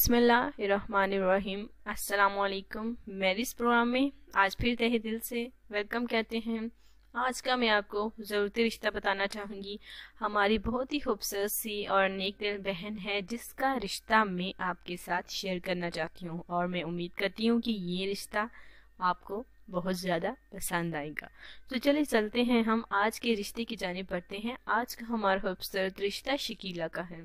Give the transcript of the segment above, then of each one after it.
बिस्मिल्लाहिर्रहमानिर्रहीम। अस्सलामुअलैकुम। मेरी इस प्रोग्राम में आज फिर तहे दिल से वेलकम कहते हैं। आज का मैं आपको ज़रूरी रिश्ता बताना चाहूँगी। हमारी बहुत ही खूबसूरत सी और नेक दिल बहन है जिसका रिश्ता मैं आपके साथ शेयर करना चाहती हूँ और मैं उम्मीद करती हूँ कि ये रिश्ता आपको बहुत ज़्यादा पसंद आएगा। तो चलिए चलते हैं, हम आज के रिश्ते की जानिब बढ़ते हैं। आज का हमारा खूबसूरत रिश्ता शकीला का है।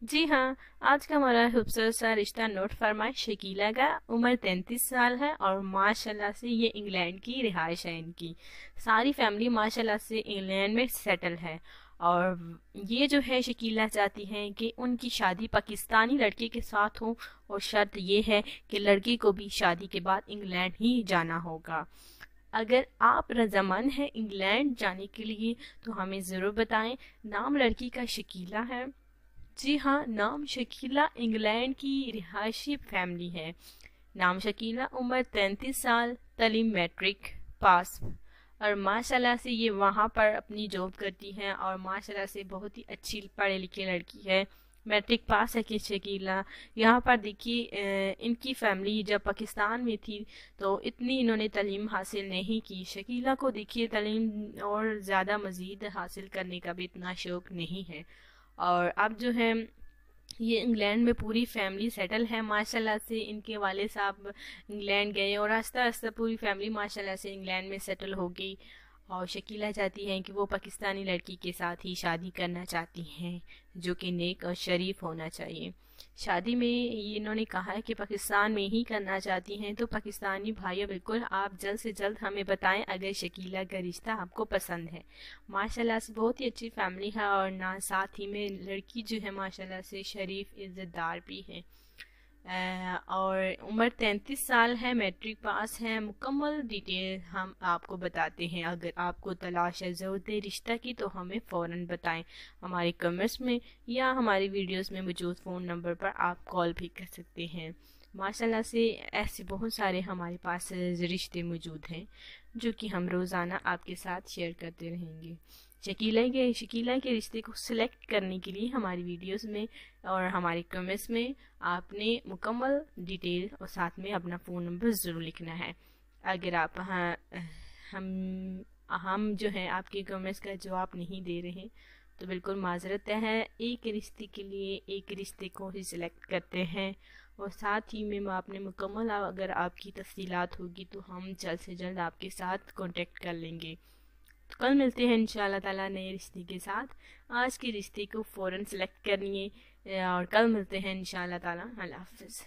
जी हाँ, आज का हमारा खूबसूरत सा रिश्ता नोट फरमाए। शकीला का उम्र 33 साल है और माशाल्लाह से ये इंग्लैंड की रिहाइश है। इनकी सारी फैमिली माशाल्लाह से इंग्लैंड में सेटल है और ये जो है शकीला चाहती हैं कि उनकी शादी पाकिस्तानी लड़के के साथ हो और शर्त ये है कि लड़के को भी शादी के बाद इंग्लैंड ही जाना होगा। अगर आप रजामंद हैं इंग्लैंड जाने के लिए तो हमें ज़रूर बताएं। नाम लड़की का शकीला है। जी हाँ, नाम शकीला इंग्लैंड की रिहायशी फैमिली है। नाम शकीला, उम्र 33 साल, तालीम मैट्रिक पास और माशाल्लाह से ये वहाँ पर अपनी जॉब करती हैं और माशाल्लाह से बहुत ही अच्छी पढ़े लिखे लड़की है। मैट्रिक पास है कि शकीला। यहाँ पर देखिए, इनकी फैमिली जब पाकिस्तान में थी तो इतनी इन्होंने तालीम हासिल नहीं की। शकीला को देखिए तालीम और ज़्यादा मज़ीद हासिल करने का भी इतना शौक़ नहीं है और अब जो है ये इंग्लैंड में पूरी फैमिली सेटल है। माशाल्लाह से इनके वाले साहब इंग्लैंड गए और आस्ता आस्ता पूरी फैमिली माशाल्लाह से इंग्लैंड में सेटल हो गई और शकीला चाहती हैं कि वो पाकिस्तानी लड़की के साथ ही शादी करना चाहती हैं जो कि नेक और शरीफ होना चाहिए। शादी में ये इन्होंने कहा है कि पाकिस्तान में ही करना चाहती हैं। तो पाकिस्तानी भाइयों, बिल्कुल आप जल्द से जल्द हमें बताएं अगर शकीला का रिश्ता आपको पसंद है। माशाल्लाह से बहुत ही अच्छी फैमिली है और ना साथ ही में लड़की जो है माशाल्लाह से शरीफ इज़्ज़तदार भी है और उम्र 33 साल है, मैट्रिक पास है। मुकम्मल डिटेल हम आपको बताते हैं। अगर आपको तलाश है ज़रूरत रिश्ता की तो हमें फ़ौरन बताएं। हमारे कमेंट्स में या हमारी वीडियोस में मौजूद फ़ोन नंबर पर आप कॉल भी कर सकते हैं। माशाल्लाह से ऐसे बहुत सारे हमारे पास रिश्ते मौजूद हैं जो कि हम रोज़ाना आपके साथ शेयर करते रहेंगे। शकीला के रिश्ते को सिलेक्ट करने के लिए हमारी वीडियोस में और हमारे कमेंट्स में आपने मुकम्मल डिटेल और साथ में अपना फ़ोन नंबर ज़रूर लिखना है। अगर आप हम जो है आपके कमेंट्स का जवाब नहीं दे रहे तो बिल्कुल माजरत है। एक रिश्ते के लिए एक रिश्ते को ही सिलेक्ट करते हैं और साथ ही में आपने मुकम्मल अगर आपकी तफसीलात होगी तो हम जल्द से जल्द आपके साथ कांटेक्ट कर लेंगे। तो कल मिलते हैं इंशाल्लाह ताला नए रिश्ते के साथ। आज के रिश्ते को फ़ौरन सेलेक्ट करनिए और कल मिलते हैं इंशाल्लाह ताला। अल्लाह हाफ़िज़।